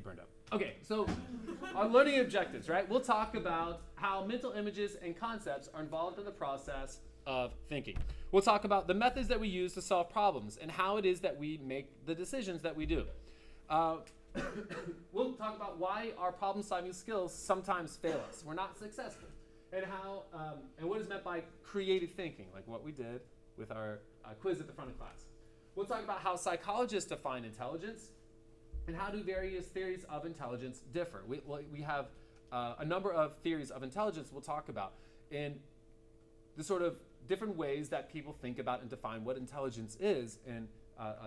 burned up. Okay, so our learning objectives, right? We'll talk about how mental images and concepts are involved in the process of thinking. We'll talk about the methods that we use to solve problems and how it is that we make the decisions that we do. We'll talk about why our problem-solving skills sometimes fail us. We're not successful. And how, and what is meant by creative thinking, like what we did with our quiz at the front of class. We'll talk about how psychologists define intelligence and how do various theories of intelligence differ. We have a number of theories of intelligence we'll talk about, and the sort of different ways that people think about and define what intelligence is and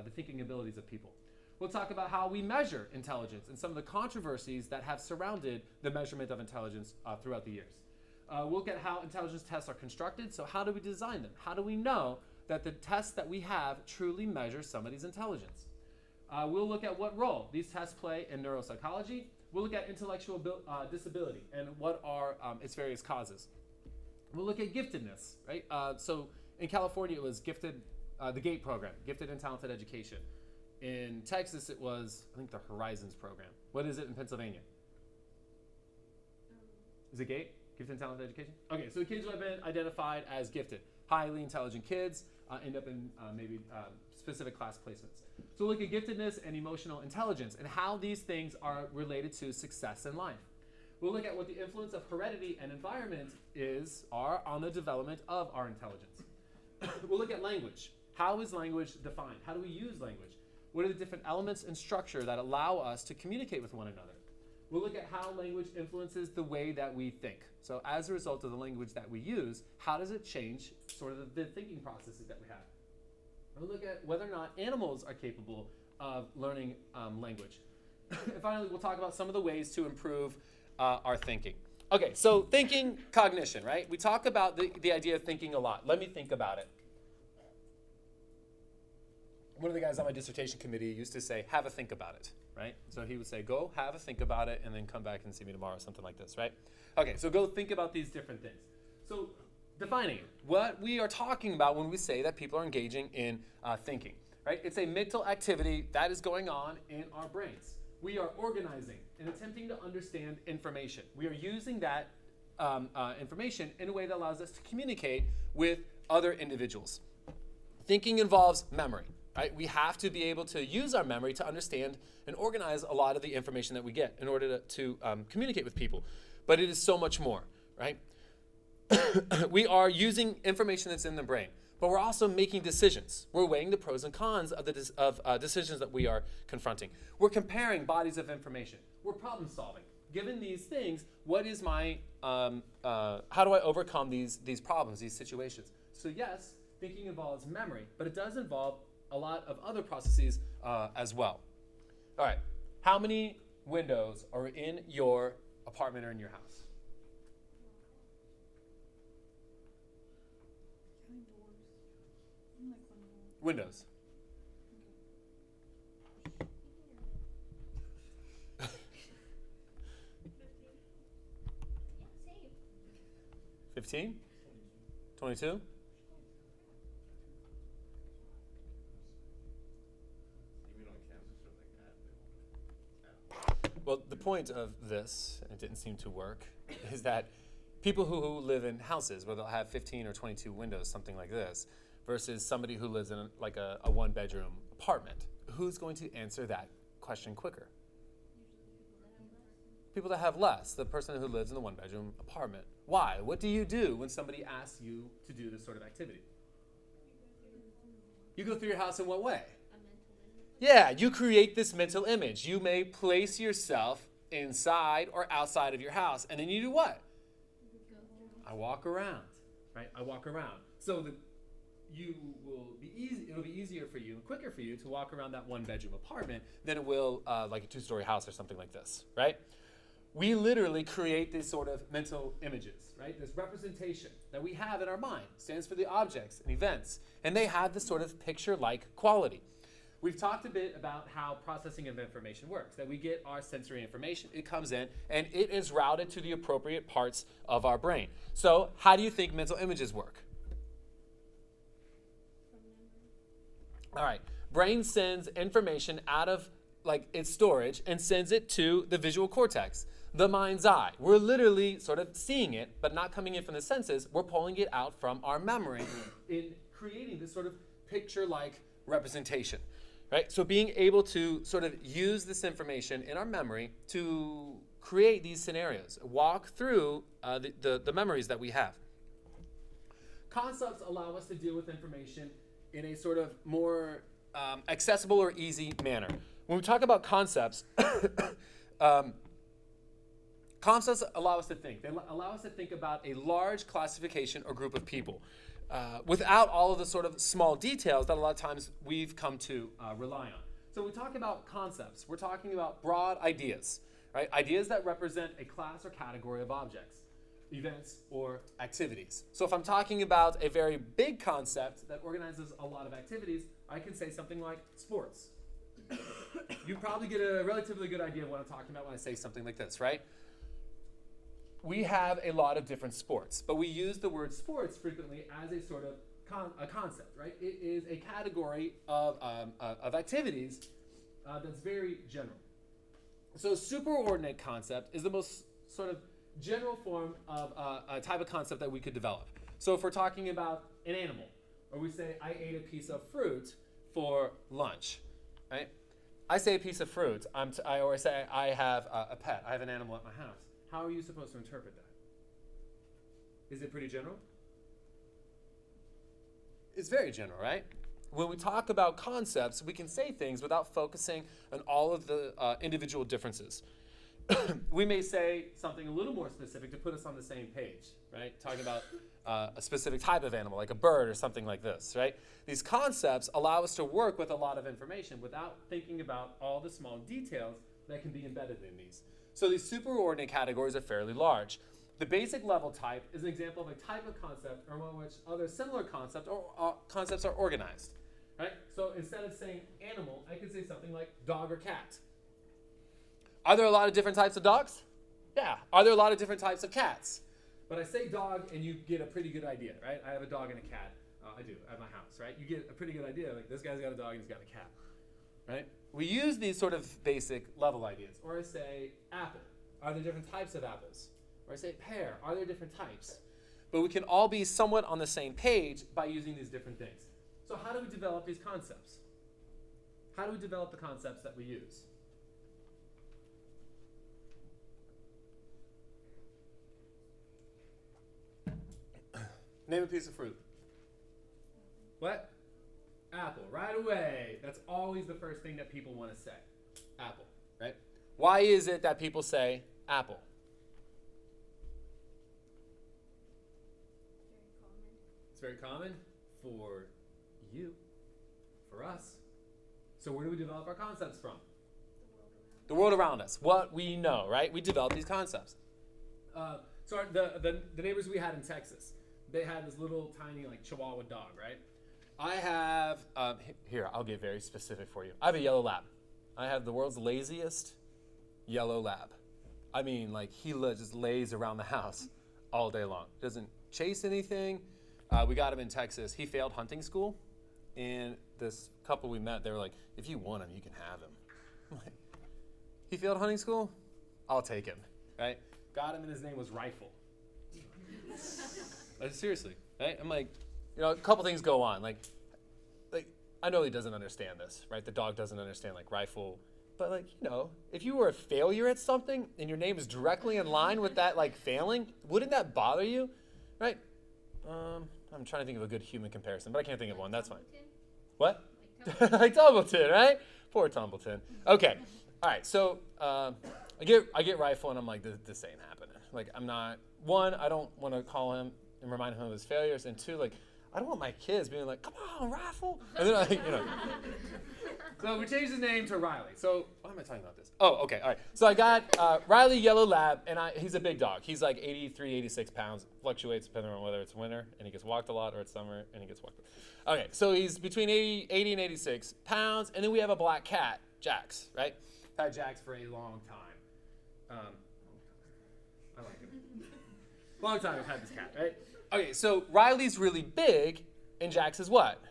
the thinking abilities of people. We'll talk about how we measure intelligence and some of the controversies that have surrounded the measurement of intelligence throughout the years. We'll look at how intelligence tests are constructed. So how do we design them? How do we know that the tests that we have truly measure somebody's intelligence? We'll look at what role these tests play in neuropsychology. We'll look at intellectual disability and what are its various causes. We'll look at giftedness, right? So in California, it was gifted, the GATE program, Gifted and Talented Education. In Texas, it was, I think, the Horizons program. What is it in Pennsylvania? Is it GATE? Gifted and Talented Education? Okay, so the kids who have been identified as gifted, highly intelligent kids, end up in maybe specific class placements. So we'll look at giftedness and emotional intelligence and how these things are related to success in life. We'll look at what the influence of heredity and environment are on the development of our intelligence. We'll look at language. How is language defined? How do we use language? What are the different elements and structure that allow us to communicate with one another? We'll look at how language influences the way that we think. So as a result of the language that we use, how does it change sort of the thinking processes that we have? We'll look at whether or not animals are capable of learning language. And finally, we'll talk about some of the ways to improve our thinking. Okay, so thinking, cognition, right? We talk about the idea of thinking a lot. Let me think about it. One of the guys on my dissertation committee used to say, have a think about it, right? So he would say, go have a think about it and then come back and see me tomorrow, something like this, right? Okay, so go think about these different things. So defining what we are talking about when we say that people are engaging in thinking, right? It's a mental activity that is going on in our brains. We are organizing and attempting to understand information. We are using that information in a way that allows us to communicate with other individuals. Thinking involves memory. Right? We have to be able to use our memory to understand and organize a lot of the information that we get in order to communicate with people. But it is so much more, right? We are using information that's in the brain, but we're also making decisions. We're weighing the pros and cons of decisions that we are confronting. We're comparing bodies of information. We're problem solving. Given these things, what is my, how do I overcome these problems, these situations? So yes, thinking involves memory, but it does involve a lot of other processes as well. All right, how many windows are in your apartment or in your house? Windows. 15? 22? Well, the point of this, and it didn't seem to work, is that people who live in houses where they'll have 15 or 22 windows, something like this, versus somebody who lives in like a one-bedroom apartment, who's going to answer that question quicker? People that have less, the person who lives in the one-bedroom apartment. Why? What do you do when somebody asks you to do this sort of activity? You go through your house in what way? Yeah, you create this mental image. You may place yourself inside or outside of your house, and then you do what? I walk around, right? I walk around. So it'll be easier for you and quicker for you to walk around that one-bedroom apartment than it will like a two-story house or something like this, right? We literally create these sort of mental images, right? This representation that we have in our mind stands for the objects and events, and they have this sort of picture-like quality. We've talked a bit about how processing of information works, that we get our sensory information, it comes in, and it is routed to the appropriate parts of our brain. So how do you think mental images work? All right, brain sends information out of like its storage and sends it to the visual cortex, the mind's eye. We're literally sort of seeing it, but not coming in from the senses. We're pulling it out from our memory in creating this sort of picture-like representation, right? So being able to sort of use this information in our memory to create these scenarios, walk through the memories that we have. Concepts allow us to deal with information in a sort of more accessible or easy manner. When we talk about concepts, concepts allow us to think. They allow us to think about a large classification or group of people without all of the sort of small details that a lot of times we've come to rely on. So when we talk about concepts, we're talking about broad ideas, right? Ideas that represent a class or category of objects, events, or activities. So if I'm talking about a very big concept that organizes a lot of activities, I can say something like sports. You probably get a relatively good idea of what I'm talking about when I say something like this, right? We have a lot of different sports, but we use the word sports frequently as a sort of a concept, right? It is a category of activities that's very general. So superordinate concept is the most sort of general form of a type of concept that we could develop. So if we're talking about an animal, or we say, I ate a piece of fruit for lunch, right? I say a piece of fruit, or I say I have a pet, I have an animal at my house. How are you supposed to interpret that? Is it pretty general? It's very general, right? When we talk about concepts, we can say things without focusing on all of the individual differences. We may say something a little more specific to put us on the same page, right? Talking about a specific type of animal, like a bird or something like this, right? These concepts allow us to work with a lot of information without thinking about all the small details that can be embedded in these. So these superordinate categories are fairly large. The basic level type is an example of a type of concept or one in which other similar concepts or concepts are organized, right? So instead of saying animal, I could say something like dog or cat. Are there a lot of different types of dogs? Yeah. Are there a lot of different types of cats? But I say dog and you get a pretty good idea, right? I have a dog and a cat. I do, at my house, right? You get a pretty good idea, like this guy's got a dog and he's got a cat, right? We use these sort of basic level ideas. Or I say apple. Are there different types of apples? Or I say pear. Are there different types? But we can all be somewhat on the same page by using these different things. So how do we develop these concepts? How do we develop the concepts that we use? Name a piece of fruit. What? Apple. Right away. That's always the first thing that people want to say. Apple, right? Why is it that people say apple? It's very common for you, for us. So where do we develop our concepts from? The world around us. What we know, right? We develop these concepts. The neighbors we had in Texas, they had this little tiny like Chihuahua dog, right? I have, here, I'll get very specific for you. I have a yellow lab. I have the world's laziest yellow lab. I mean, like, he just lays around the house all day long. Doesn't chase anything. We got him in Texas. He failed hunting school. And this couple we met, they were like, if you want him, you can have him. I'm like, he failed hunting school? I'll take him, right? Got him, and his name was Rifle. Seriously, right? I'm like, you know, a couple things go on. Like, I know he doesn't understand this, right? The dog doesn't understand, like, Rifle. But, like, you know, if you were a failure at something and your name is directly in line with that, like, failing, wouldn't that bother you, right? I'm trying to think of a good human comparison, but I can't think of one. That's fine. What? Like Tumbleton, right? Poor Tumbleton. Okay. All right. So I get Rifle, and I'm like, this ain't happening. Like, I'm not. One, I don't want to call him and remind him of his failures, and two, like, I don't want my kids being like, come on, Rifle. And then, like, you know. So we changed his name to Riley. So why am I talking about this? Oh, okay, all right. So I got Riley Yellow Lab, and he's a big dog. He's like 83, 86 pounds, fluctuates depending on whether it's winter, and he gets walked a lot, or it's summer, and he gets walked. Okay, so he's between 80 and 86 pounds, and then we have a black cat, Jax, right? I've had Jax for a long time. I like him. Long time I've had this cat, right? Okay, so Riley's really big, and Jax is what?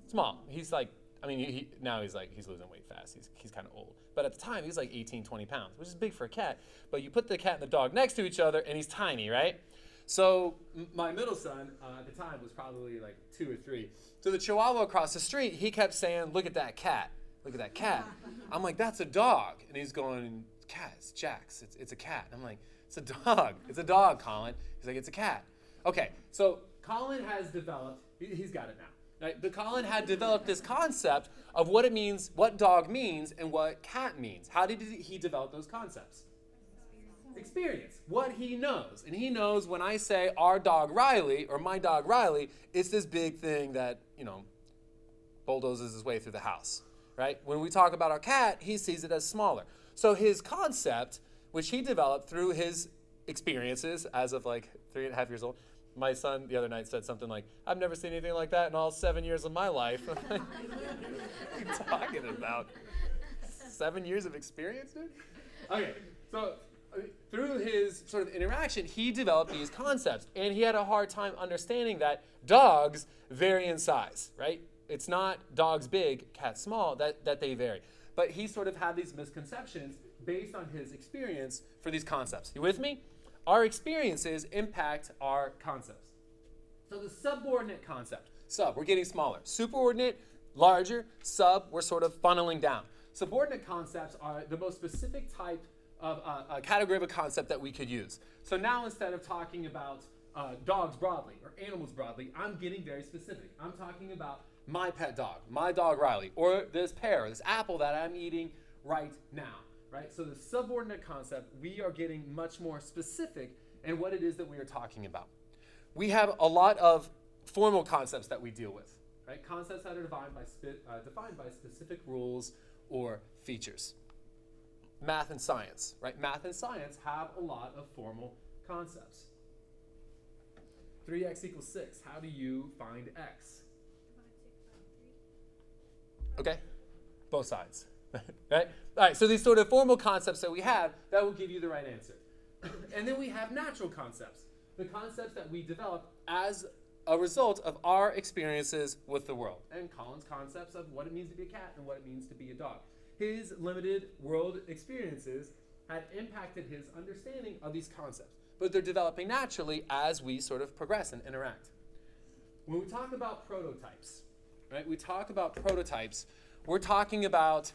Small. He's like, I mean, now he's losing weight fast. He's kind of old. but at the time he was like 18, 20 pounds, which is big for a cat. But you put the cat and the dog next to each other, and he's tiny, right? So my middle son at the time was probably like 2 or 3. So the Chihuahua across the street, he kept saying, "Look at that cat. Look at that cat." I'm like, "That's a dog." And he's going, "Cat, it's Jax. It's a cat." I'm like, "It's a dog. It's a dog, Colin." He's like, "It's a cat." Okay, so Colin has developed, he's got it now. Right? But Colin had developed this concept of what it means, what dog means, and what cat means. How did he develop those concepts? Experience. What he knows. And he knows when I say our dog Riley, or my dog Riley, it's this big thing that, bulldozes his way through the house. Right? When we talk about our cat, he sees it as smaller. So his concept, which he developed through his experiences as of like 3.5 years old. My son the other night said something like, "I've never seen anything like that in all 7 years of my life." What are you talking about? 7 years of experience, dude? Okay, so through his sort of interaction, he developed these concepts. And he had a hard time understanding that dogs vary in size, right? It's not dogs big, cats small, that they vary. But he sort of had these misconceptions based on his experience for these concepts. You with me? Our experiences impact our concepts. So the subordinate concept, we're getting smaller. Superordinate, larger. Sub, we're sort of funneling down. Subordinate concepts are the most specific type of a category of a concept that we could use. So now instead of talking about dogs broadly or animals broadly, I'm getting very specific. I'm talking about my pet dog, my dog Riley, or this pear, this apple that I'm eating right now. Right? So the subordinate concept, we are getting much more specific in what it is that we are talking about. We have a lot of formal concepts that we deal with, right? Concepts that are defined by specific rules or features. Math and science, right? Math and science have a lot of formal concepts. 3x equals 6. How do you find x? Okay, both sides. Right? All right, so these sort of formal concepts that we have, that will give you the right answer. And then we have natural concepts, the concepts that we develop as a result of our experiences with the world. And Colin's concepts of what it means to be a cat and what it means to be a dog. His limited world experiences had impacted his understanding of these concepts, but they're developing naturally as we sort of progress and interact. When we talk about prototypes, right, we're talking about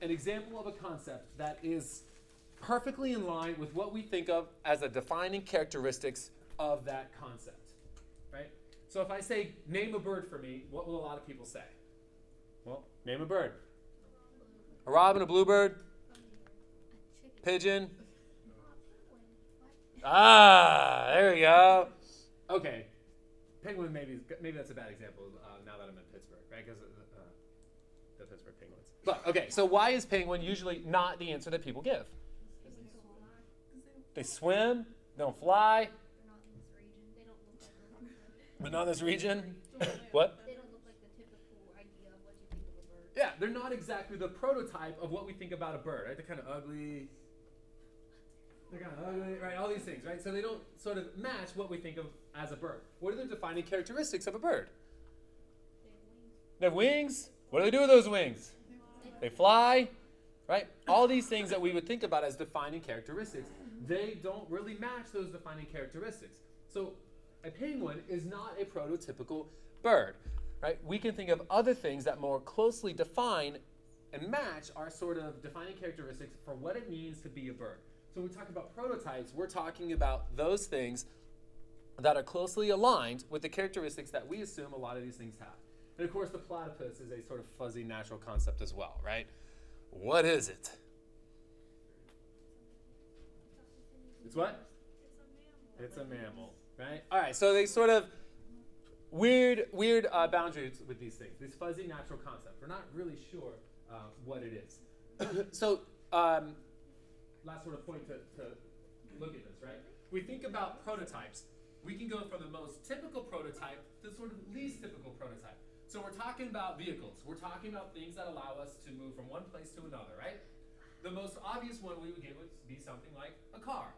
an example of a concept that is perfectly in line with what we think of as the defining characteristics of that concept, right? So if I say, name a bird for me, what will a lot of people say? Well, name a bird. A robin, a bluebird, pigeon. There we go. Okay, penguin maybe that's a bad example now that I'm in Pittsburgh, right? Because the Pittsburgh Penguins. But okay, so why is penguin usually not the answer that people give? They swim, they don't fly. They're not in this region. What? They don't look like the typical idea of what you think of a bird. Yeah, they're not exactly the prototype of what we think about a bird, right? They're kind of ugly. Right? All these things, right? So they don't sort of match what we think of as a bird. What are the defining characteristics of a bird? They have wings. What do they do with those wings? They fly, right? All these things that we would think about as defining characteristics, they don't really match those defining characteristics. So a penguin is not a prototypical bird, right? We can think of other things that more closely define and match our sort of defining characteristics for what it means to be a bird. So when we talk about prototypes, we're talking about those things that are closely aligned with the characteristics that we assume a lot of these things have. And of course, the platypus is a sort of fuzzy natural concept as well, right? What is it? It's what? It's a mammal, right? All right, so they sort of weird boundaries with these things, these fuzzy natural concepts. We're not really sure what it is. So last sort of point to look at this, right? We think about prototypes. We can go from the most typical prototype to sort of least typical prototype. So we're talking about vehicles. We're talking about things that allow us to move from one place to another, right? The most obvious one we would give would be something like a car,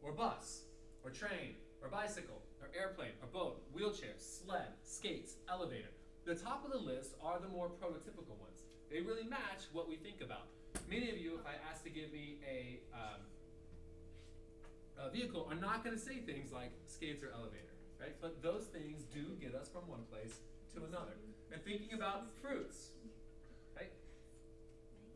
or bus, or train, or bicycle, or airplane, or boat, wheelchair, sled, skates, elevator. The top of the list are the more prototypical ones. They really match what we think about. many of you, if I ask to give me a vehicle, are not going to say things like skates or elevator, right? But those things do get us from one place to another. And thinking about fruits, right?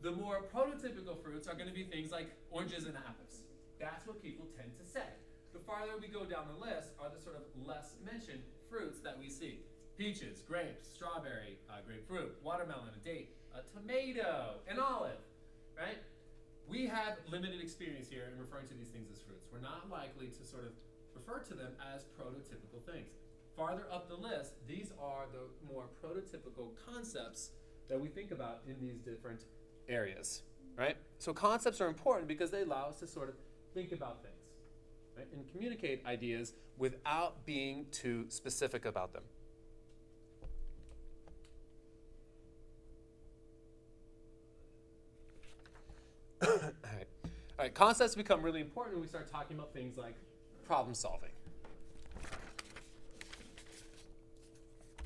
The more prototypical fruits are going to be things like oranges and apples. That's what people tend to say. The farther we go down the list are the sort of less mentioned fruits that we see. Peaches, grapes, strawberry, grapefruit, watermelon, a date, a tomato, an olive, right? We have limited experience here in referring to these things as fruits. We're not likely to sort of refer to them as prototypical things. Farther up the list, these are the more prototypical concepts that we think about in these different areas, right? So concepts are important because they allow us to sort of think about things, right? And communicate ideas without being too specific about them. All right, concepts become really important when we start talking about things like problem solving.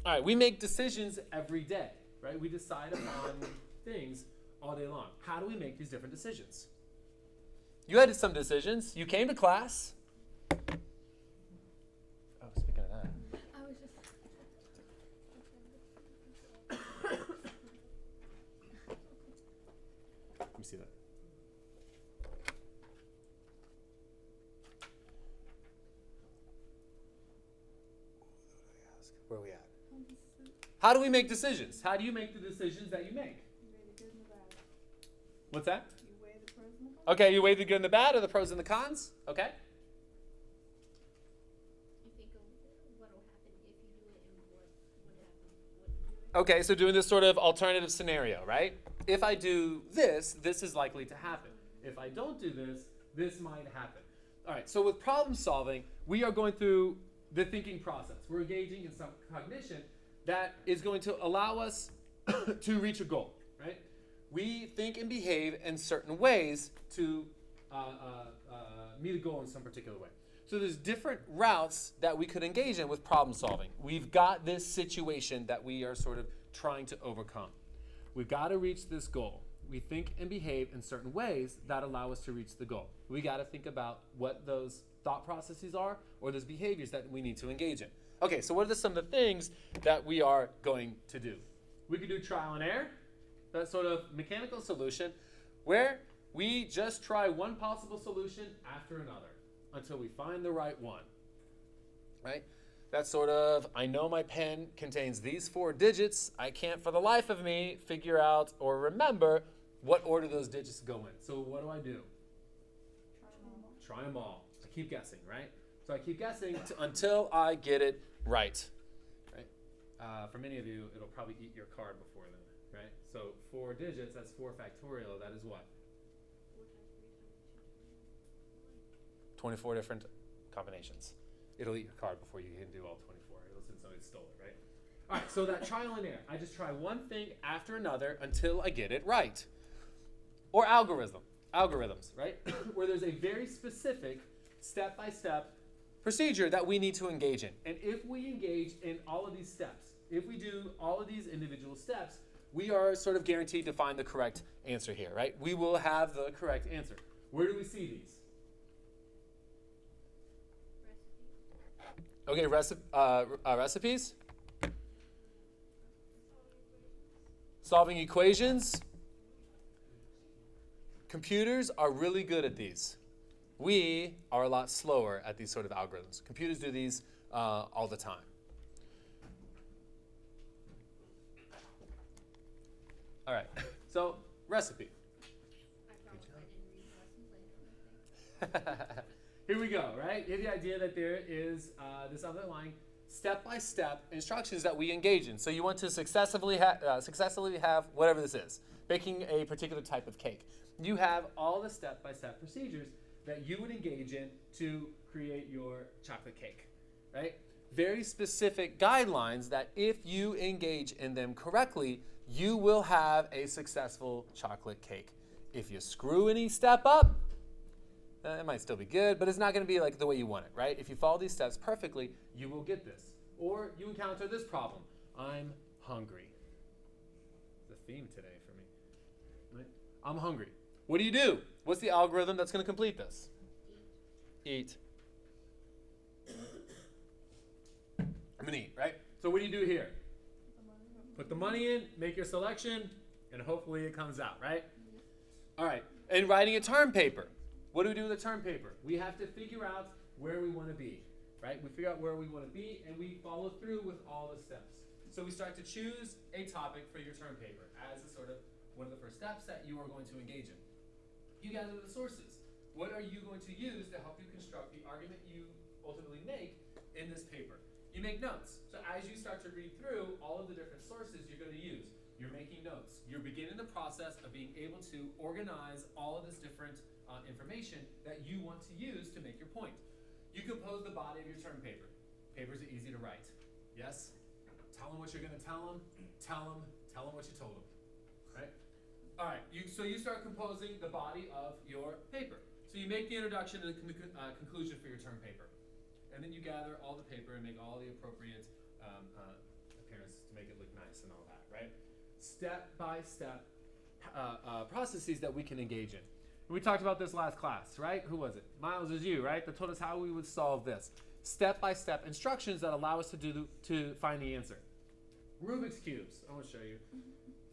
All right, we make decisions every day, right? We decide upon things all day long. How do we make these different decisions? You had some decisions. You came to class. Oh, speaking of that. I was just. Let me see that. Where are we at? How do we make decisions? How do you make the decisions that you make? What's that? You weigh the pros and the cons. Okay, you weigh the good and the bad or the pros and the cons? Okay. You think of what will happen if you do it and what would happen what you do it. Okay, so doing this sort of alternative scenario, right? If I do this, this is likely to happen. If I don't do this, this might happen. All right, so with problem solving, we are going through the thinking process. We're engaging in some cognition that is going to allow us to reach a goal, right? We think and behave in certain ways to meet a goal in some particular way. So there's different routes that we could engage in with problem solving. We've got this situation that we are sort of trying to overcome. We've got to reach this goal. We think and behave in certain ways that allow us to reach the goal. We got to think about what those thought processes are or those behaviors that we need to engage in. Okay, so what are some of the things that we are going to do? We could do trial and error, that sort of mechanical solution where we just try one possible solution after another until we find the right one, right? That sort of, I know my pen contains these 4 digits. I can't for the life of me figure out or remember what order those digits go in. So what do? Try them all. I keep guessing, right? So I keep guessing until I get it right? For many of you, it'll probably eat your card before then, right? So 4 digits, that's 4 factorial. That is what? 24 different combinations. It'll eat your card before you can do all 24. It'll since somebody stole it, right? All right, so that trial and error. I just try one thing after another until I get it right. Or algorithms, right? Where there's a very specific step-by-step procedure that we need to engage in. And if we engage in all of these steps, if we do all of these individual steps, we are sort of guaranteed to find the correct answer here, right? We will have the correct answer. Where do we see these? Okay, recipes. Solving equations. Computers are really good at these. We are a lot slower at these sort of algorithms. Computers do these all the time. All right, so recipe. I promise I didn't read the lesson plan. Here we go, right? You have the idea that there is this underlying step-by-step instructions that we engage in. So you want to successfully have whatever this is, baking a particular type of cake. You have all the step-by-step procedures that you would engage in to create your chocolate cake, right? Very specific guidelines that if you engage in them correctly, you will have a successful chocolate cake. If you screw any step up, it might still be good, but it's not going to be like the way you want it, right? If you follow these steps perfectly, you will get this. Or you encounter this problem. I'm hungry. It's a theme today for me. Right? I'm hungry. What do you do? What's the algorithm that's going to complete this? Eat. I'm going to eat, right? So what do you do here? Put the money in, make your selection, and hopefully it comes out, right? All right. And writing a term paper. What do we do with a term paper? We have to figure out where we want to be, right? We figure out where we want to be, and we follow through with all the steps. So we start to choose a topic for your term paper as a sort of one of the first steps that you are going to engage in. You gather the sources. What are you going to use to help you construct the argument you ultimately make in this paper? You make notes. So as you start to read through all of the different sources you're going to use, you're making notes. You're beginning the process of being able to organize all of this different information that you want to use to make your point. You compose the body of your term paper. Papers are easy to write. Yes? Tell them what you're going to tell them. Tell them what you told them. Right? All right. So you start composing the body of your paper. So you make the introduction and the conclusion for your term paper. And then you gather all the paper and make all the appropriate appearances to make it look nice and all that, right? Step-by-step processes that we can engage in. And we talked about this last class, right? Who was it? Miles, is you, right? That told us how we would solve this. Step-by-step instructions that allow us to find the answer. Rubik's Cubes. I want to show you.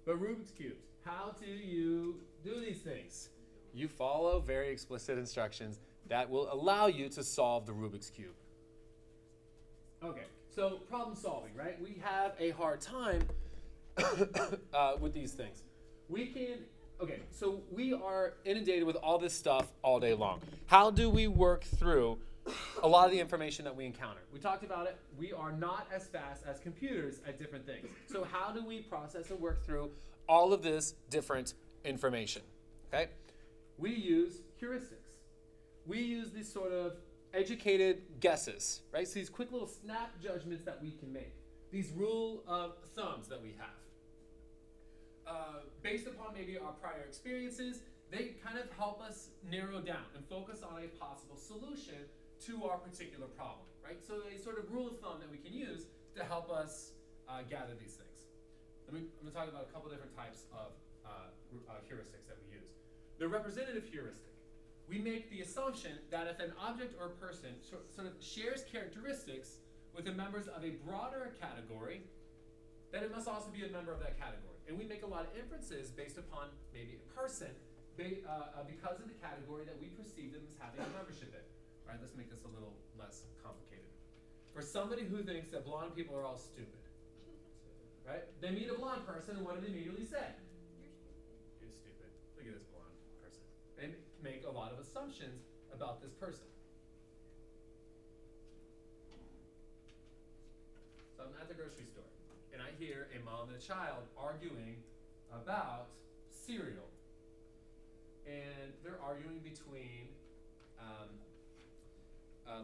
But Rubik's Cubes. How do you do these things? You follow very explicit instructions that will allow you to solve the Rubik's Cube. Okay, so problem solving, right? We have a hard time with these things. So we are inundated with all this stuff all day long. How do we work through a lot of the information that we encounter? We talked about it. We are not as fast as computers at different things. So how do we process and work through all of this different information? Okay? We use heuristics. We use these sort of educated guesses, right? So these quick little snap judgments that we can make. These rule of thumbs that we have. Based upon maybe our prior experiences, they kind of help us narrow down and focus on a possible solution to our particular problem, right? So a sort of rule of thumb that we can use to help us gather these things. I'm going to talk about a couple different types of heuristics that we use. The representative heuristic. We make the assumption that if an object or person sort of shares characteristics with the members of a broader category, then it must also be a member of that category. And we make a lot of inferences based upon maybe a person because of the category that we perceive them as having a membership in. All right, let's make this a little less complicated. For somebody who thinks that blonde people are all stupid, right? They meet a blonde person, and what do they immediately say? You're stupid. Look at this blonde person. They make a lot of assumptions about this person. So I'm at the grocery store, and I hear a mom and a child arguing about cereal. And they're arguing between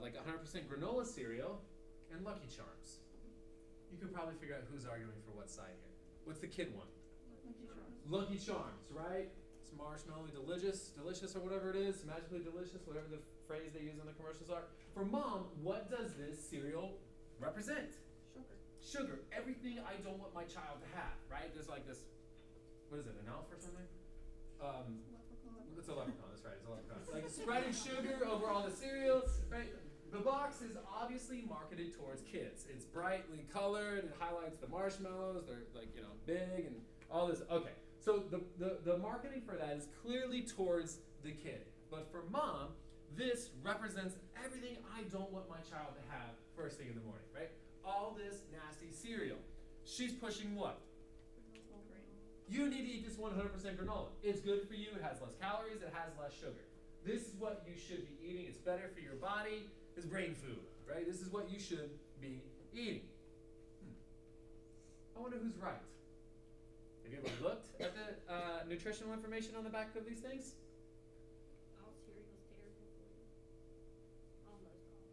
like 100% granola cereal and Lucky Charms. You could probably figure out who's arguing for what side here. What's the kid one? Lucky Charms, right? It's marshmallowy delicious or whatever it is, magically delicious, whatever the phrase they use in the commercials are. For mom, what does this cereal represent? Sugar. Everything I don't want my child to have, right? There's like this, what is it, an elf or something? It's a leprechaun, that's right, it's a leprechaun. Like spreading sugar over all the cereals, right? The box is obviously marketed towards kids. It's brightly colored, it highlights the marshmallows, they're like, big and all this. Okay, so the marketing for that is clearly towards the kid. But for mom, this represents everything I don't want my child to have first thing in the morning, right? All this nasty cereal. She's pushing what? You need to eat this 100% granola. It's good for you, it has less calories, it has less sugar. This is what you should be eating. It's better for your body. It's brain food, right? This is what you should be eating. I wonder who's right. Have you ever looked at the nutritional information on the back of these things? All cereals terrible for you. Almost all.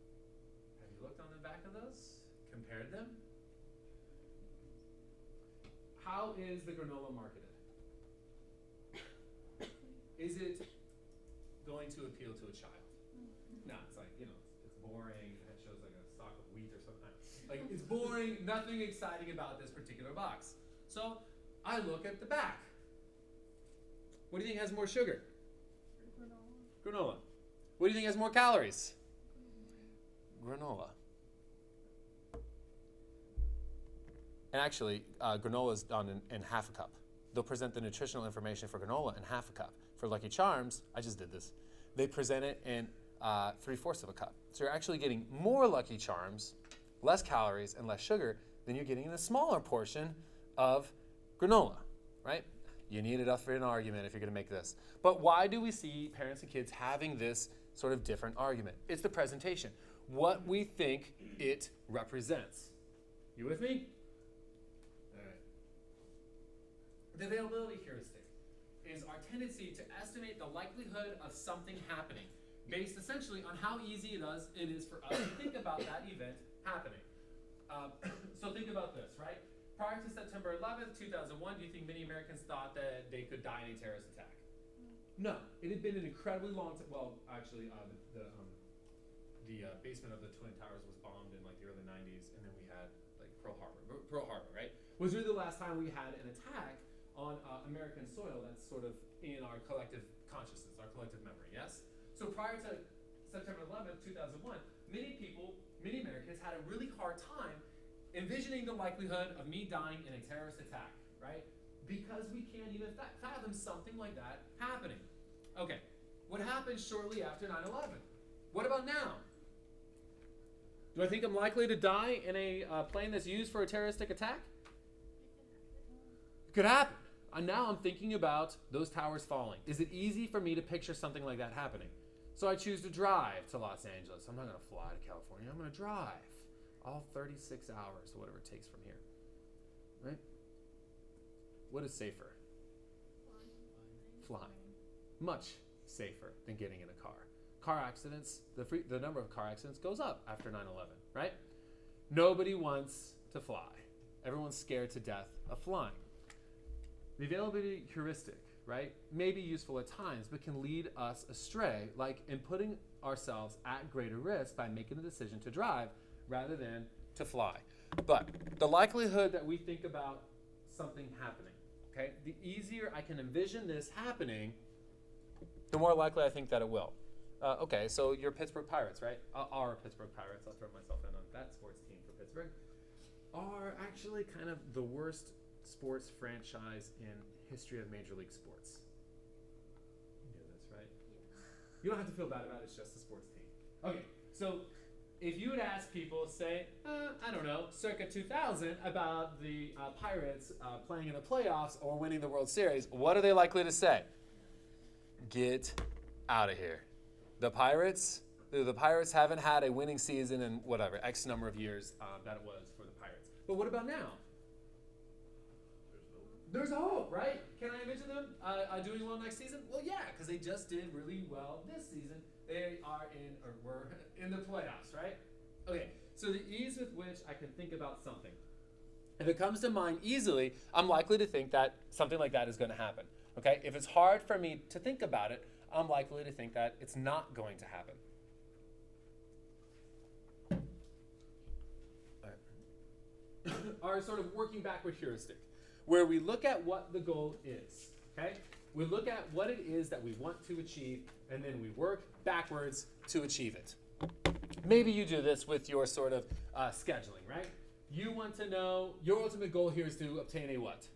Have you looked on the back of those? Compared them? How is the granola marketed? Is it going to appeal to a child? No, it's like, it's boring, it shows like a stalk of wheat or something. Like, it's boring, nothing exciting about this particular box. So, I look at the back. What do you think has more sugar? Granola. What do you think has more calories? Granola. And actually, granola is done in half a cup. They'll present the nutritional information for granola in half a cup. For Lucky Charms, I just did this. They present it in 3/4 of a cup. So you're actually getting more Lucky Charms, less calories, and less sugar than you're getting in a smaller portion of granola, right? You need enough for an argument if you're going to make this. But why do we see parents and kids having this sort of different argument? It's the presentation. What we think it represents. You with me? All right. The availability heuristic is our tendency to estimate the likelihood of something happening based essentially on how easy it is for us to think about that event happening. So think about this, right? Prior to September 11th, 2001, do you think many Americans thought that they could die in a terrorist attack? No. It had been an incredibly long time. Well, actually, the basement of the Twin Towers was bombed in like the early 90s, and then we had like Pearl Harbor, right? Was really the last time we had an attack on American soil that's sort of in our collective consciousness, our collective memory, yes? So prior to September 11th, 2001, many Americans had a really hard time envisioning the likelihood of me dying in a terrorist attack, right? Because we can't even fathom something like that happening. Okay, what happened shortly after 9/11? What about now? Do I think I'm likely to die in a plane that's used for a terroristic attack? It could happen. Now I'm thinking about those towers falling. Is it easy for me to picture something like that happening? So I choose to drive to Los Angeles. I'm not going to fly to California. I'm going to drive all 36 hours or whatever it takes from here. Right? What is safer? Flying. Much safer than getting in a car. Car accidents, the number of car accidents goes up after 9/11, right? Nobody wants to fly. Everyone's scared to death of flying. The availability heuristic, right, may be useful at times, but can lead us astray, like in putting ourselves at greater risk by making the decision to drive rather than to fly. But the likelihood that we think about something happening, okay, the easier I can envision this happening, the more likely I think that it will. Okay, so you're Pittsburgh Pirates, right? Our Pittsburgh Pirates, I'll throw myself in on that sports team for Pittsburgh, are actually kind of the worst sports franchise in history of Major League Sports. You know this, right? You don't have to feel bad about it, it's just a sports team. Okay, so if you would ask people, say, I don't know, circa 2000, about the Pirates playing in the playoffs or winning the World Series, what are they likely to say? Get out of here. The Pirates haven't had a winning season in whatever, X number of years that it was for the Pirates. But what about now? There's hope, right? Can I envision them doing well next season? Well, yeah, because they just did really well this season. They were in the playoffs, right? Okay, so the ease with which I can think about something. If it comes to mind easily, I'm likely to think that something like that is going to happen. Okay, if it's hard for me to think about it, I'm likely to think that it's not going to happen. All right. Our sort of working backward heuristic, where we look at what the goal is, okay? We look at what it is that we want to achieve, and then we work backwards to achieve it. Maybe you do this with your sort of scheduling, right? You want to know, your ultimate goal here is to obtain a what?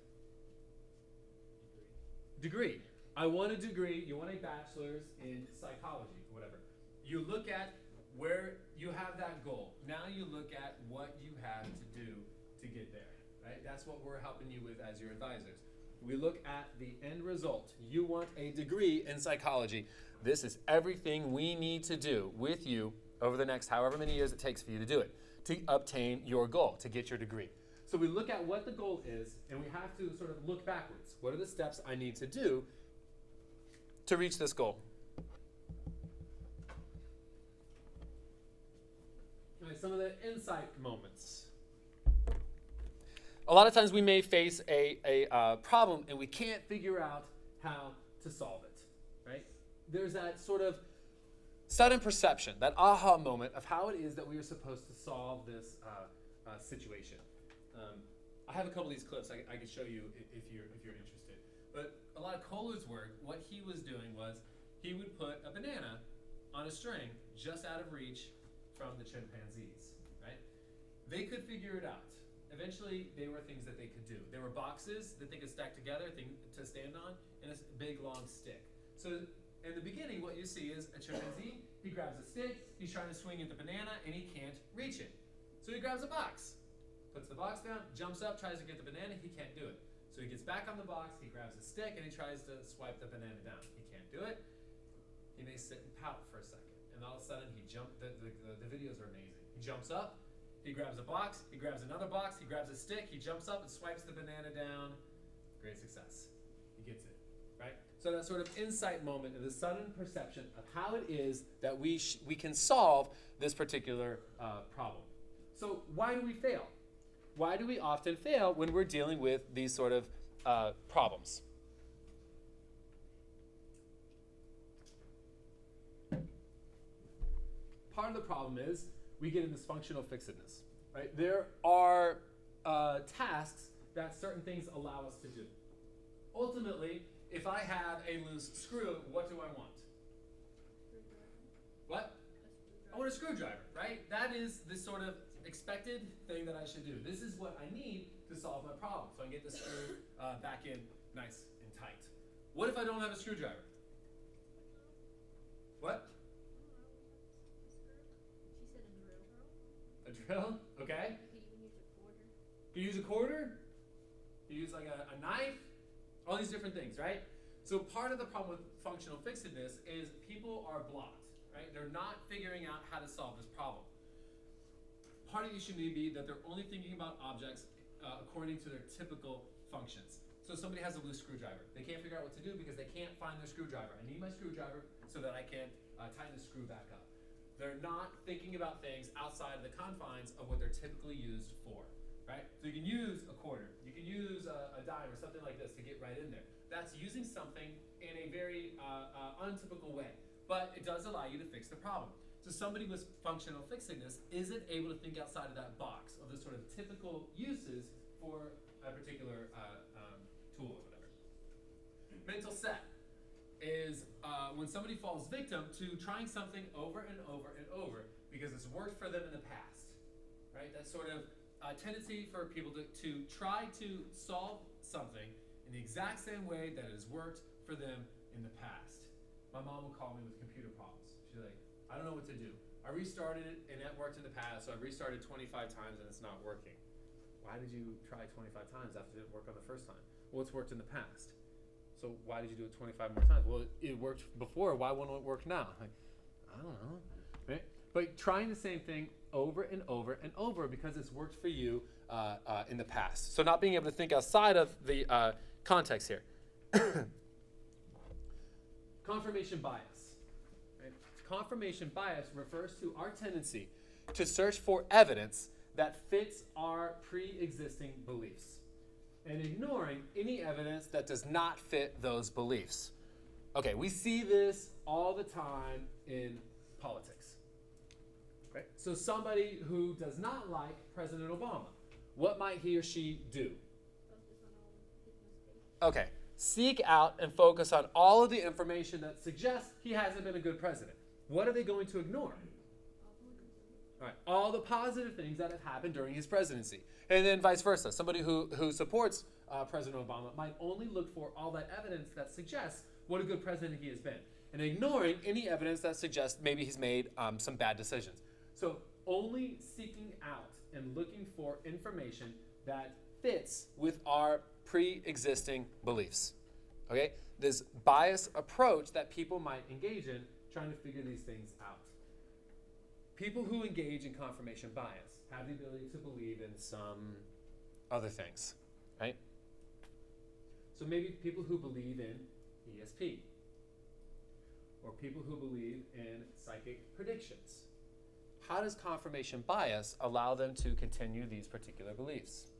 Degree. I want a degree, you want a bachelor's in psychology, whatever. You look at where you have that goal. Now you look at what you have to do to get there, right? That's what we're helping you with as your advisors. We look at the end result. You want a degree in psychology. This is everything we need to do with you over the next however many years it takes for you to do it, to obtain your goal, to get your degree. So we look at what the goal is, and we have to sort of look backwards. What are the steps I need to do to reach this goal? All right, some of the insight moments. A lot of times we may face a problem and we can't figure out how to solve it, right? There's that sort of sudden perception, that aha moment of how it is that we are supposed to solve this situation. I have a couple of these clips I could show you if you're interested. But a lot of Kohler's work, what he was doing was he would put a banana on a string just out of reach from the chimpanzees, right? They could figure it out. Eventually, they were things that they could do. There were boxes that they could stack together to stand on, and a big long stick. So in the beginning, what you see is a chimpanzee, he grabs a stick, he's trying to swing at the banana, and he can't reach it. So he grabs a box, puts the box down, jumps up, tries to get the banana, he can't do it. So he gets back on the box, he grabs a stick, and he tries to swipe the banana down. He can't do it. He may sit and pout for a second, and all of a sudden he jumps, the videos are amazing. He jumps up, he grabs a box, he grabs another box, he grabs a stick, he jumps up and swipes the banana down. Great success. He gets it, right? So that sort of insight moment of the sudden perception of how it is that we can solve this particular problem. So why do we fail? Why do we often fail when we're dealing with these sort of problems? Part of the problem is we get in this functional fixedness, right? There are tasks that certain things allow us to do. Ultimately, if I have a loose screw, what do I want? What? I want a screwdriver, right? That is the sort of expected thing that I should do. This is what I need to solve my problem, so I can get the screw back in nice and tight. What if I don't have a screwdriver? What? She said a drill. A drill? Okay. You could even use a quarter. You use a quarter? You use like a knife? All these different things, right? So part of the problem with functional fixedness is people are blocked, right? They're not figuring out how to solve this problem. Part of the issue may be that they're only thinking about objects according to their typical functions. So somebody has a loose screwdriver. They can't figure out what to do because they can't find their screwdriver. I need my screwdriver so that I can tighten the screw back up. They're not thinking about things outside of the confines of what they're typically used for, right? So you can use a quarter, you can use a dime or something like this to get right in there. That's using something in a very untypical way, but it does allow you to fix the problem. So somebody with functional fixedness isn't able to think outside of that box of the sort of typical uses for a particular tool or whatever. Mental set is when somebody falls victim to trying something over and over and over because it's worked for them in the past, right? That sort of tendency for people to try to solve something in the exact same way that it has worked for them in the past. My mom will call me with computer problems. She's like, I don't know what to do. I restarted it and it worked in the past, so I restarted 25 times and it's not working. Why did you try 25 times after it didn't work on the first time? Well, it's worked in the past. So why did you do it 25 more times? Well, it worked before. Why wouldn't it work now? Like, I don't know. Right? But trying the same thing over and over and over because it's worked for you in the past. So not being able to think outside of the context here. Confirmation bias. Right? Confirmation bias refers to our tendency to search for evidence that fits our pre-existing beliefs and ignoring any evidence that does not fit those beliefs. Okay, we see this all the time in politics. Right? So somebody who does not like President Obama, what might he or she do? Focus on all his mistakes. Okay, seek out and focus on all of the information that suggests he hasn't been a good president. What are they going to ignore? All right, all the positive things that have happened during his presidency. And then vice versa. Somebody who supports President Obama might only look for all that evidence that suggests what a good president he has been, and ignoring any evidence that suggests maybe he's made some bad decisions. So only seeking out and looking for information that fits with our pre-existing beliefs. Okay? This bias approach that people might engage in trying to figure these things out. People who engage in confirmation bias have the ability to believe in some other things, right? So maybe people who believe in ESP, or people who believe in psychic predictions. How does confirmation bias allow them to continue these particular beliefs?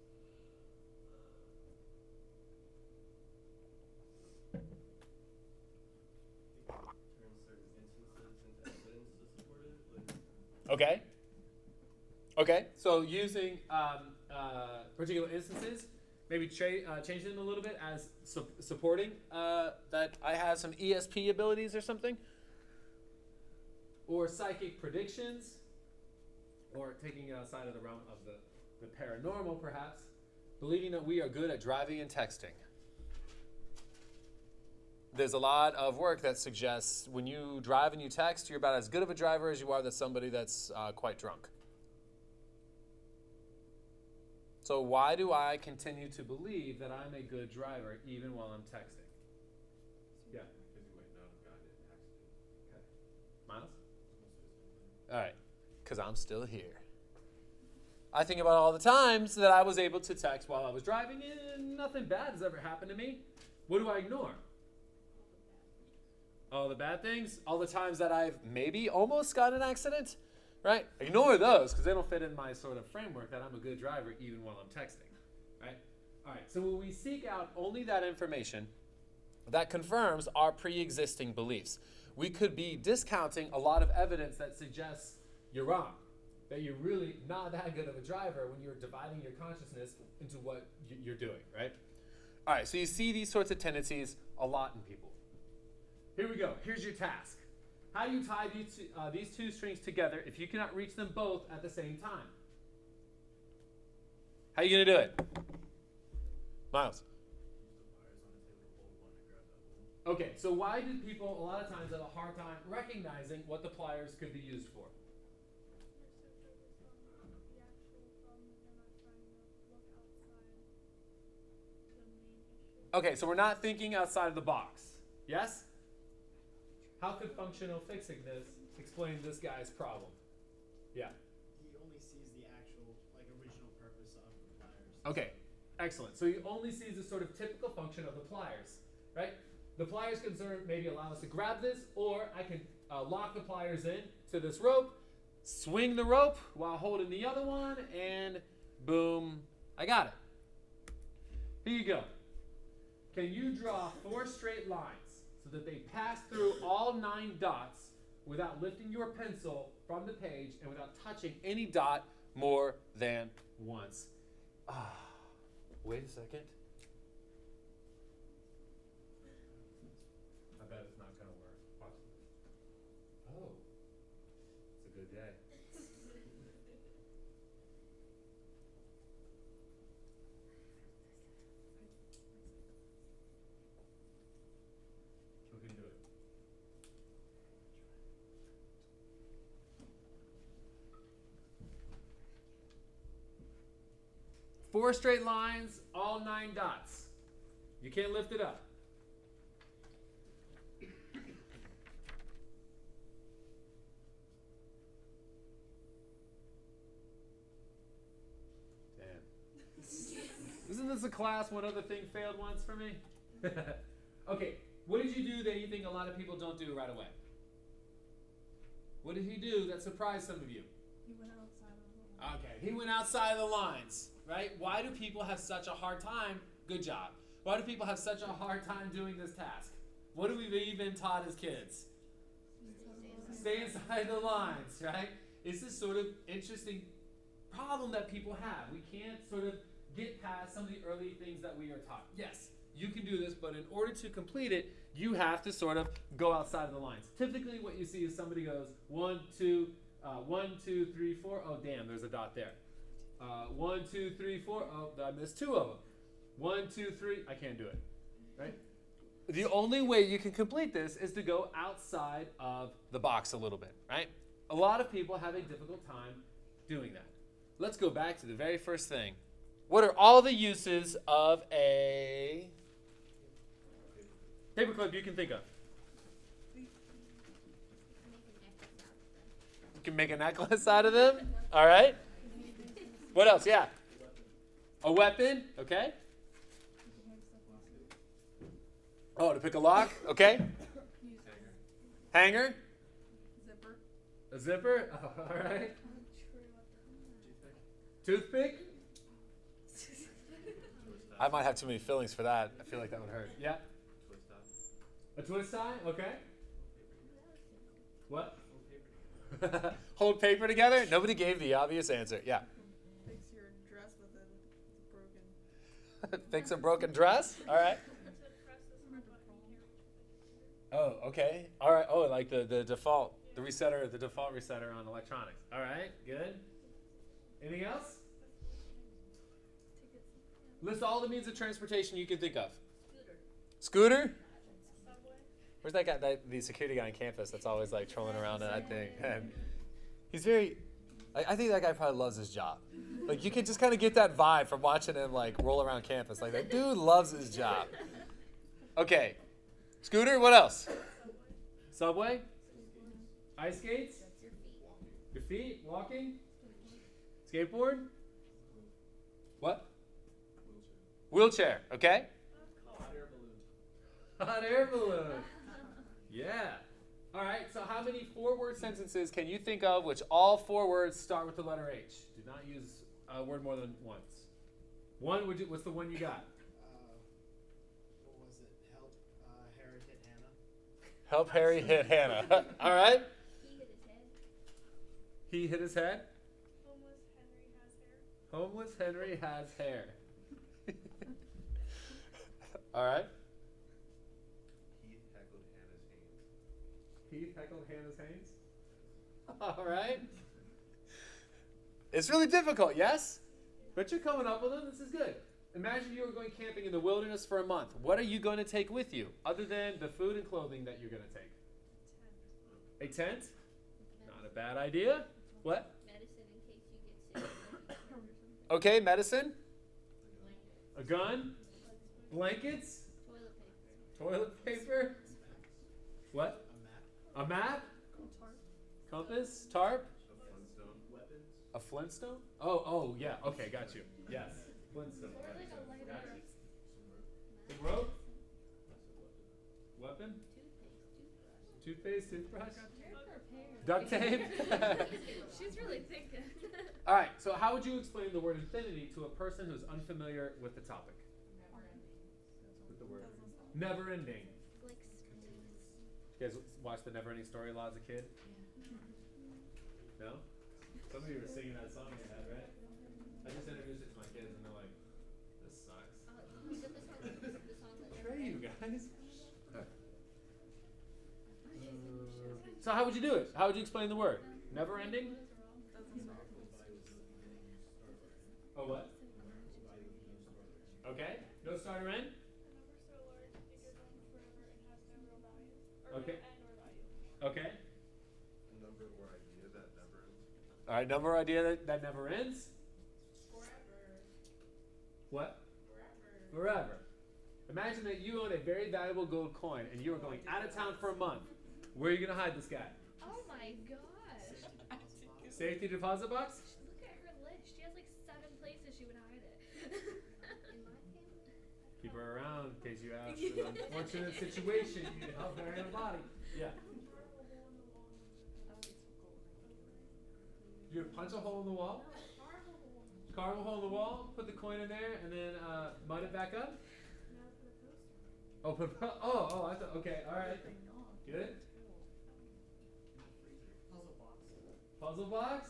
Okay. Okay. So using particular instances, maybe change them a little bit as supporting that I have some ESP abilities or something, or psychic predictions, or taking it outside of the realm of the paranormal, perhaps, believing that we are good at driving and texting. There's a lot of work that suggests when you drive and you text, you're about as good of a driver as you are that's somebody that's quite drunk. So why do I continue to believe that I'm a good driver even while I'm texting? Yeah. Because you might not have gotten it accident. Okay. Miles? All right. Because I'm still here. I think about all the times that I was able to text while I was driving and nothing bad has ever happened to me. What do I ignore? All the bad things? All the times that I've maybe almost got in an accident? Right? Ignore those because they don't fit in my sort of framework that I'm a good driver even while I'm texting. Right? All right. So when we seek out only that information that confirms our pre-existing beliefs, we could be discounting a lot of evidence that suggests you're wrong, that you're really not that good of a driver when you're dividing your consciousness into what you're doing. Right? All right. So you see these sorts of tendencies a lot in people. Here we go. Here's your task. How do you tie these two strings together if you cannot reach them both at the same time? How are you going to do it? Miles. Okay, so why do people a lot of times have a hard time recognizing what the pliers could be used for? Okay, so we're not thinking outside of the box. Yes? How could functional fixing this explain this guy's problem? Yeah. He only sees the actual, original purpose of the pliers. Okay, excellent. So he only sees the sort of typical function of the pliers, right? The pliers can sort of maybe allow us to grab this, or I can lock the pliers in to this rope, swing the rope while holding the other one, and boom, I got it. Here you go. Can you draw 4 straight lines so that they pass through all 9 dots without lifting your pencil from the page and without touching any dot more than once? Wait a second. I bet it's not going to work. Watch. Oh, it's a good day. Who can do it? Four straight lines, all 9 dots. You can't lift it up. Isn't this a class? One other thing failed once for me? Okay, what did you do that you think a lot of people don't do right away? What did he do that surprised some of you? He went outside of the line. Okay, he went outside of the lines, right? Why do people have such a hard time? Good job. Why do people have such a hard time doing this task? What do we even taught as kids? Stay inside the lines, right? It's this sort of interesting problem that people have. We can't sort of get past some of the early things that we are taught. Yes, you can do this, but in order to complete it, you have to sort of go outside of the lines. Typically what you see is somebody goes 1, 2, 1, 2, 3, 4. Oh, damn, there's a dot there. 1, 2, 3, 4. Oh, I missed 2 of them. 1, 2, 3. I can't do it, right? The only way you can complete this is to go outside of the box a little bit, right? A lot of people have a difficult time doing that. Let's go back to the very first thing. What are all the uses of a paperclip you can think of? You can make a necklace out of them. All right. What else? Yeah. A weapon. Okay. Oh, to pick a lock. Okay. Hanger. Zipper. A zipper. All right. Toothpick. I might have too many fillings for that. I feel like that would hurt. Yeah. A twist tie. Okay. What? Hold paper together? Nobody gave the obvious answer. Yeah. Fix your dress with it. It's Fix a broken dress? All right. Oh, okay. All right. Oh, like the default, the default resetter on electronics. All right, good. Anything else? List all the means of transportation you can think of. Scooter? Where's that guy, the security guy on campus that's always like trolling around in that thing? And he's very, I think that guy probably loves his job. Like you can just kind of get that vibe from watching him like roll around campus. Like that dude loves his job. Okay. Scooter, what else? Subway? Ice skates? Your feet? Walking? Skateboard? What? Wheelchair, okay? Hot air balloon. Hot air balloon. Yeah. All right, so how many 4-word sentences can you think of which all 4 words start with the letter H? Do not use a word more than once. What's the one you got? What was it? Harry hit Hannah. Help Harry hit Hannah. All right. He hit his head. He hit his head. Homeless Henry has hair. Homeless Henry has hair. All right. Heath heckled Hannah's Haynes. Heath heckled Hannah's Haynes. All right. It's really difficult, yes? But you're coming up with them. This is good. Imagine you were going camping in the wilderness for a month. What are you going to take with you other than the food and clothing that you're going to take? A tent? Not a bad idea. What? Medicine in case you get sick. or something. Okay, medicine. A gun. Blankets. Toilet paper. Toilet paper. What? A map. A map. Tarp. Compass. Tarp. A Flintstone. Weapons. A Flintstone? Oh, yeah. Okay, got you. Yes. Flintstone. Or like a lighter. Got you. The rope? Weapon? Toothpaste. Toothpaste, toothbrush? You're prepared. Duct tape? She's really thinking. All right, so how would you explain the word infinity to a person who's unfamiliar with the topic? With the word never ending. Like You guys watch the Never Ending Story a lot as a kid? No? Some of you were singing that song in your head, right? I just introduced it to my kids and they're like, this sucks. is that the song that Betray you guys. So how would you do it? How would you explain the word? Never ending? Doesn't start. Oh, what? Okay. No start or end? Okay. Okay. A number or idea that never ends. All right, number or idea that never ends? What? Forever. Imagine that you own a very valuable gold coin and you are going out of town for a month. Where are you going to hide this guy? Oh my gosh. Safety deposit box? Look at her list. She has like 7 places she would hide it. In my family. Keep her around in case you have an unfortunate situation. You can help bury a body. Yeah. You punch a hole in the wall? Carve a hole in the wall, put the coin in there, and then mud it back up? Oh, I thought, okay, all right. Good. Puzzle box. Puzzle box?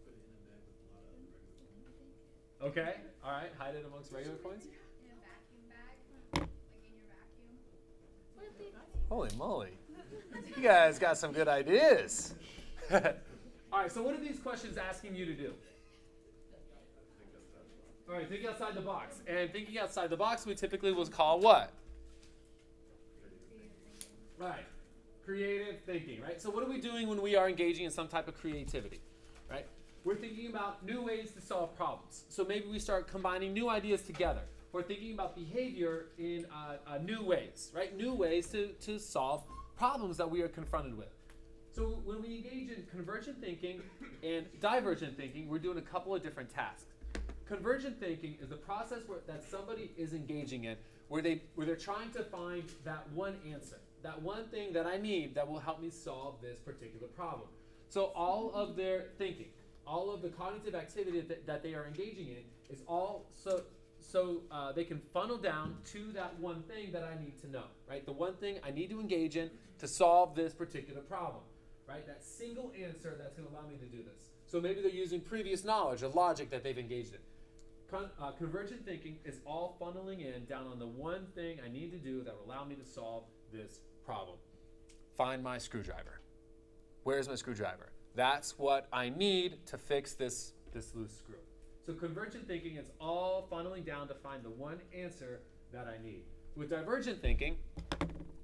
Put it in a bag with a lot of other regular coins. Okay, all right. Hide it amongst regular coins? In a vacuum bag, like in your vacuum. What if they Holy moly. You guys got some good ideas. All right, so what are these questions asking you to do? All right, think outside the box. And thinking outside the box, we typically will call what? Right. Creative thinking, right? So what are we doing when we are engaging in some type of creativity, right? We're thinking about new ways to solve problems. So maybe we start combining new ideas together. We're thinking about behavior in new ways, right? New ways to solve problems that we are confronted with. So when we engage in convergent thinking and divergent thinking, we're doing a couple of different tasks. Convergent thinking is the process that somebody is engaging in where they're trying to find that one answer, that one thing that I need that will help me solve this particular problem. So all of their thinking, all of the cognitive activity that they are engaging in is all so they can funnel down to that one thing that I need to know, right? The one thing I need to engage in to solve this particular problem, right? That single answer that's going to allow me to do this. So maybe they're using previous knowledge or logic that they've engaged in. Convergent thinking is all funneling in down on the one thing I need to do that will allow me to solve this problem. Find my screwdriver. Where's my screwdriver? That's what I need to fix this loose screw. So convergent thinking is all funneling down to find the one answer that I need. With divergent thinking,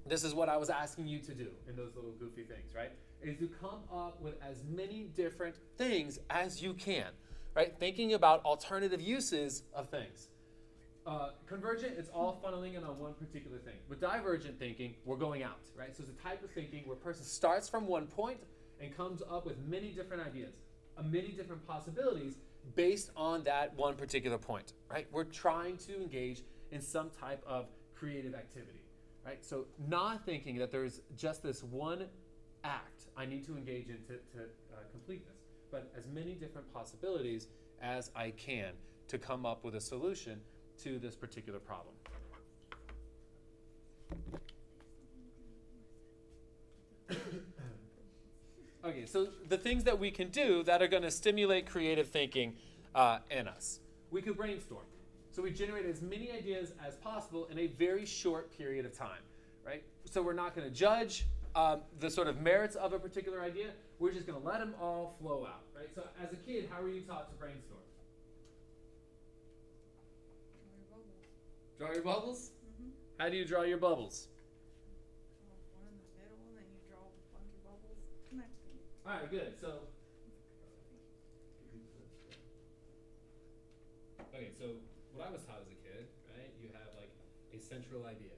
this is what I was asking you to do in those little goofy things, right? Is to come up with as many different things as you can, right? Thinking about alternative uses of things. Convergent, it's all funneling in on one particular thing. With divergent thinking, we're going out, right? So it's a type of thinking where a person starts from one point and comes up with many different ideas, many different possibilities based on that one particular point, right? We're trying to engage in some type of creative activity, right? So not thinking that there's just this one act I need to engage in to complete this, but as many different possibilities as I can to come up with a solution to this particular problem. Okay, so the things that we can do that are going to stimulate creative thinking in us. We could brainstorm. So we generate as many ideas as possible in a very short period of time, right? So we're not going to judge the sort of merits of a particular idea. We're just going to let them all flow out, right? So as a kid, how were you taught to brainstorm? Draw your bubbles? Mm-hmm. How do you draw your bubbles? One in the middle, and then you draw a bunch of bubbles connecting. All right, good. So, okay, so what I was taught as a kid, right? You have like a central idea,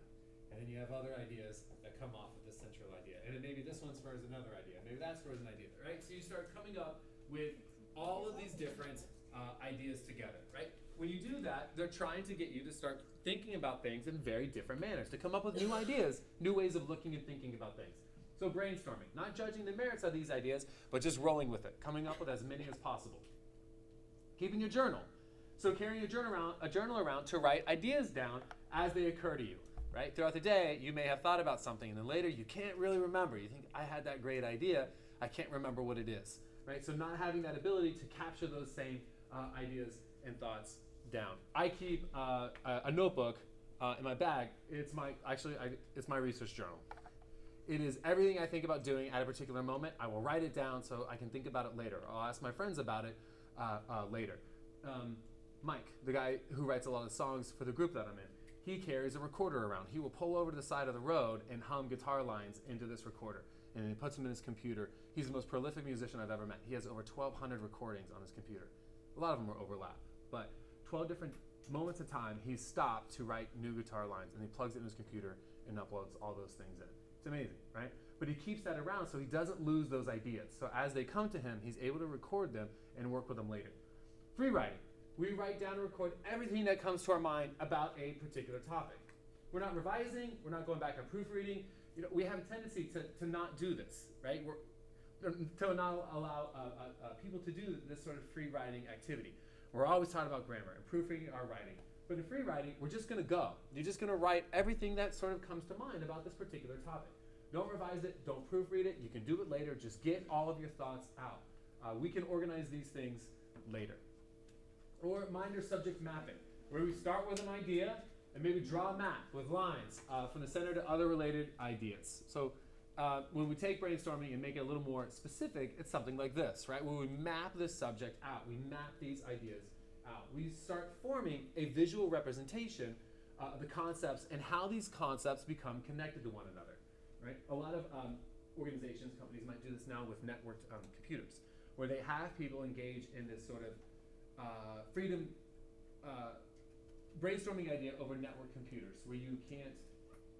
and then you have other ideas that come off of this central idea, and then maybe this one spurs another idea, maybe that spurs an idea, right? So you start coming up with all of these different ideas together, right? When you do that, they're trying to get you to start thinking about things in very different manners, to come up with new ideas, new ways of looking and thinking about things. So brainstorming, not judging the merits of these ideas, but just rolling with it, coming up with as many as possible. Keeping a journal. So carrying a journal around to write ideas down as they occur to you, right? Throughout the day, you may have thought about something, and then later you can't really remember. You think, I had that great idea, I can't remember what it is, right? So not having that ability to capture those same ideas and thoughts down. I keep a notebook in my bag. It's my research journal. It is everything I think about doing at a particular moment. I will write it down so I can think about it later. I'll ask my friends about it later. Mike, the guy who writes a lot of songs for the group that I'm in, he carries a recorder around. He will pull over to the side of the road and hum guitar lines into this recorder, and he puts them in his computer. He's the most prolific musician I've ever met. He has over 1,200 recordings on his computer. A lot of them are overlap, but 12 different moments of time he's stopped to write new guitar lines, and he plugs it in his computer and uploads all those things in. It's amazing, right? But he keeps that around so he doesn't lose those ideas. So as they come to him, he's able to record them and work with them later. Free writing. We write down and record everything that comes to our mind about a particular topic. We're not revising, we're not going back and proofreading. You know, we have a tendency to not do this, right? To not allow people to do this sort of free writing activity. We're always taught about grammar and proofreading our writing. But in free writing, we're just going to go. You're just going to write everything that sort of comes to mind about this particular topic. Don't revise it. Don't proofread it. You can do it later. Just get all of your thoughts out. We can organize these things later. Or mind or subject mapping, where we start with an idea and maybe draw a map with lines from the center to other related ideas. So when we take brainstorming and make it a little more specific, it's something like this, right? Where we map this subject out. We map these ideas out. We start forming a visual representation of the concepts and how these concepts become connected to one another, right? A lot of organizations, companies might do this now with networked computers, where they have people engage in this sort of freedom brainstorming idea over network computers, where you can't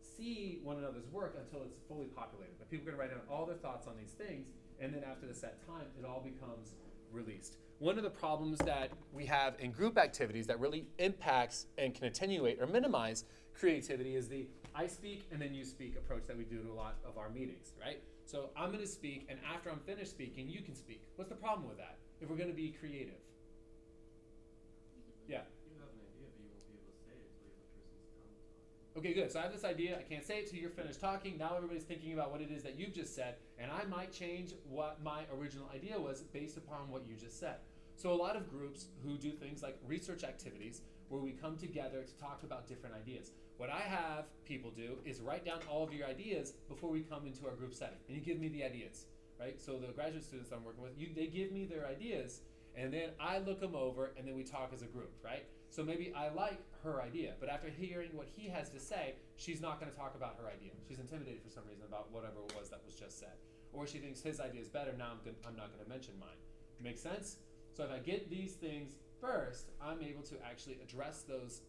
see one another's work until it's fully populated. But people are going to write down all their thoughts on these things, and then after the set time, it all becomes released. One of the problems that we have in group activities that really impacts and can attenuate or minimize creativity is the I speak and then you speak approach that we do to a lot of our meetings, right? So I'm going to speak, and after I'm finished speaking, you can speak. What's the problem with that if we're going to be creative? Yeah. You have an idea, but you won't be able to say it until the person's done talking. Okay, good. So I have this idea. I can't say it till you're finished talking. Now everybody's thinking about what it is that you've just said, and I might change what my original idea was based upon what you just said. So a lot of groups who do things like research activities where we come together to talk about different ideas. What I have people do is write down all of your ideas before we come into our group setting, and you give me the ideas, right? So the graduate students I'm working with, they give me their ideas, and then I look them over, and then we talk as a group, right? So maybe I like her idea, but after hearing what he has to say, she's not going to talk about her idea. She's intimidated for some reason about whatever it was that was just said. Or she thinks his idea is better, now I'm not going to mention mine. Make sense? So if I get these things first, I'm able to actually address those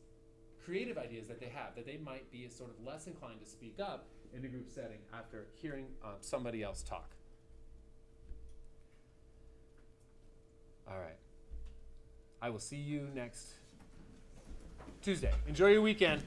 creative ideas that they have, that they might be sort of less inclined to speak up in a group setting after hearing somebody else talk. All right. I will see you next Tuesday. Enjoy your weekend.